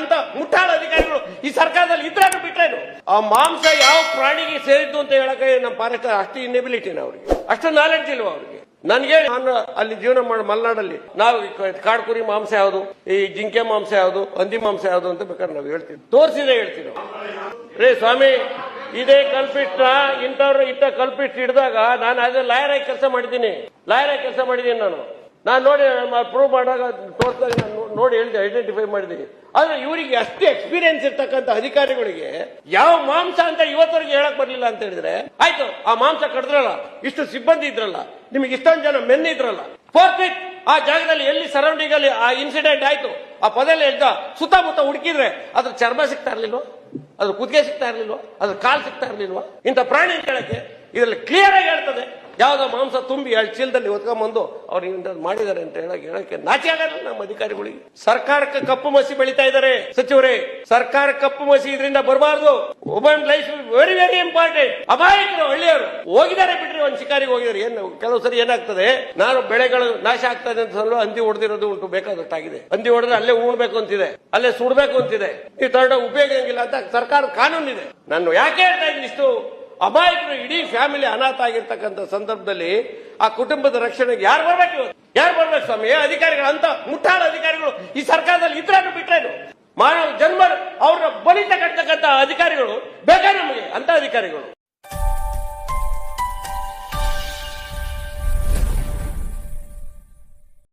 ಅಂತ ಮುಟ್ಟಾಳ ಅಧಿಕಾರಿಗಳು ಈ ಸರ್ಕಾರದಲ್ಲಿ ಇದ್ರೇನು ಬಿಟ್ರೇನು? ಆ ಮಾಂಸ ಯಾವ ಪ್ರಾಣಿಗೆ ಸೇರಿದ್ದು ಅಂತ ಹೇಳಕ್ಕೆ ನಮ್ಮ ಫಾರೆಸ್ಟ್ ಅಷ್ಟು ಇನ್ನೆಬಿಲಿಟಿನ ಅವ್ರಿಗೆ, ಅಷ್ಟು ನಾಲೆಡ್ಜ್ ಇಲ್ವಾ ಅವ್ರಿಗೆ? ನನ್ಗೆ ನಾನು ಅಲ್ಲಿ ಜೀವನ ಮಾಡಿ ಮಲೆನಾಡಲ್ಲಿ ನಾವು ಕಾಡು ಕುರಿ ಮಾಂಸ ಯಾವುದು, ಈ ಜಿಂಕೆ ಮಾಂಸ ಯಾವುದು, ಹಂದಿ ಮಾಂಸ ಯಾವುದು ಅಂತ ಬೇಕಾದ್ರೆ ನಾವು ಹೇಳ್ತೀವಿ, ತೋರಿಸಿದೆ ಹೇಳ್ತೀವಿ. ರೇ ಸ್ವಾಮಿ, ಇದೇ ಕಲ್ಪಿಟ್ನ ಇಂಥವ್ರು ಇಟ್ಟ ಕಲ್ಪಿಟ್ ಹಿಡಿದಾಗ ನಾನು ಅದೇ ಲಾಯರ್ ಆಗಿ ಕೆಲಸ ಮಾಡಿದ್ದೀನಿ, ನಾನು ನೋಡಿ ಪ್ರೂವ್ ಮಾಡಿದಾಗ ತೋರಿಸಿದಾಗ ನಾನು ನೋಡಿ ಹೇಳಿದೆ, ಐಡೆಂಟಿಫೈ ಮಾಡಿದ್ದೀನಿ. ಆದ್ರೆ ಇವರಿಗೆ ಅಷ್ಟು ಎಕ್ಸ್ಪೀರಿಯನ್ಸ್ ಇರ್ತಕ್ಕಂಥ ಅಧಿಕಾರಿಗಳಿಗೆ ಯಾವ ಮಾಂಸ ಅಂತ ಇವತ್ತವರೆಗೆ ಹೇಳಕ್ ಬರ್ಲಿಲ್ಲ ಅಂತ ಹೇಳಿದ್ರೆ, ಆಯ್ತು ಆ ಮಾಂಸ ಕಡಿದ್ರಲ್ಲ, ಇಷ್ಟು ಸಿಬ್ಬಂದಿ ಇದ್ರಲ್ಲ, ನಿಮಗೆ ಇಷ್ಟೊಂದು ಜನ ಮೆನ್ ಇದ್ರಲ್ಲ, ಫೋರ್ತ್ ಆ ಜಾಗದಲ್ಲಿ ಎಲ್ಲಿ ಸರೌಂಡಿಂಗ್ ಅಲ್ಲಿ ಆ ಇನ್ಸಿಡೆಂಟ್ ಆಯ್ತು, ಆ ಪದದಲ್ಲಿ ಹೇಳ್ದ ಸುತ್ತಮುತ್ತ ಹುಡುಕಿದ್ರೆ ಅದ್ರ ಚರ್ಮ ಸಿಗ್ತಾ ಇರ್ಲಿಲ್ವಾ, ಅದ್ರ ಕುತ್ತಿಗೆ ಸಿಗ್ತಾ ಇರ್ಲಿಲ್ವಾ, ಅದ್ರ ಕಾಲ್ ಸಿಗ್ತಾ ಇರ್ಲಿಲ್ವಾ? ಇಂಥ ಪ್ರಾಣಿ ಕೇಳಕ್ಕೆ ಇದರಲ್ಲಿ ಕ್ಲಿಯರ್ ಆಗಿ ಹೇಳ್ತದೆ. ಯಾವ್ದೋ ಮಾಂಸ ತುಂಬಿ 2 ಚೀಲದಲ್ಲಿ ಹೊತ್ಕೊಂಡ್ಬಂದು ಅವ್ರು ಇಂಥದ್ದು ಮಾಡಿದ್ದಾರೆ ಅಂತ ಹೇಳಕ್ಕೆ ನಾಚಿ ಆಗಲ್ಲ ನಮ್ಮ ಅಧಿಕಾರಿಗಳಿಗೆ. ಸರ್ಕಾರಕ್ಕೆ ಕಪ್ಪು ಮಸಿ ಬೆಳೀತಾ ಇದ್ದಾರೆ ಸಚಿವರೇ, ಸರ್ಕಾರ ಕಪ್ಪು ಮಸಿ ಇದರಿಂದ ಬರಬಾರ್ದು. Woman life very very important. ಅಮಾಯಕರು ಹಳ್ಳಿಯವರು ಹೋಗಿದ್ದಾರೆ ಬಿಟ್ರಿ, ಒಂದು ಶಿಕಾರಿಗೆ ಹೋಗಿದ್ದಾರೆ. ಏನು ಕೆಲವು ಸರಿ ಏನಾಗ್ತದೆ, ನಾನು ಬೆಳೆಗಳು ನಾಶ ಆಗ್ತದೆ ಅಂತ ಹಂದಿ ಹೊಡೆದಿರೋದು ಉಂಟು, ಬೇಕಾದಷ್ಟಾಗಿದೆ. ಹಂದಿ ಹೊಡೆದ್ರೆ ಅಲ್ಲೇ ಉಣ್ಬೇಕು ಅಂತಿದೆ, ಅಲ್ಲೇ ಸುಡ್ಬೇಕು ಅಂತಿದೆ, ಈ ತರಡ ಉಪಯೋಗ ಇಲ್ಲ ಅಂತ ಸರ್ಕಾರ ಕಾನೂನಿದೆ. ನಾನು ಯಾಕೆ ಹೇಳ್ತಾ ಇದ್ದೀನಿ, ಇಷ್ಟು ಅಮಾಯಕರು ಇಡೀ ಫ್ಯಾಮಿಲಿ ಅನಾಥ ಆಗಿರ್ತಕ್ಕಂಥ ಸಂದರ್ಭದಲ್ಲಿ ಆ ಕುಟುಂಬದ ರಕ್ಷಣೆಗೆ ಯಾರು ಬರ್ಬೇಕು ಸ್ವಾಮಿ? ಅಧಿಕಾರಿಗಳು ಅಂತ ಮುಟ್ಟಾಳ ಅಧಿಕಾರಿಗಳು ಈ ಸರ್ಕಾರದಲ್ಲಿ ಇದ್ರೇನು ಬಿಟ್ರೇನು? ಮಾನವ ಜನ್ಮ ಅವ್ರನ್ನ ಬಲಿ ತಗೊಳ್ತಕ್ಕಂಥ ಅಧಿಕಾರಿಗಳು ಬೇಕಾ ನಮಗೆ? ಅಂತ ಅಧಿಕಾರಿಗಳು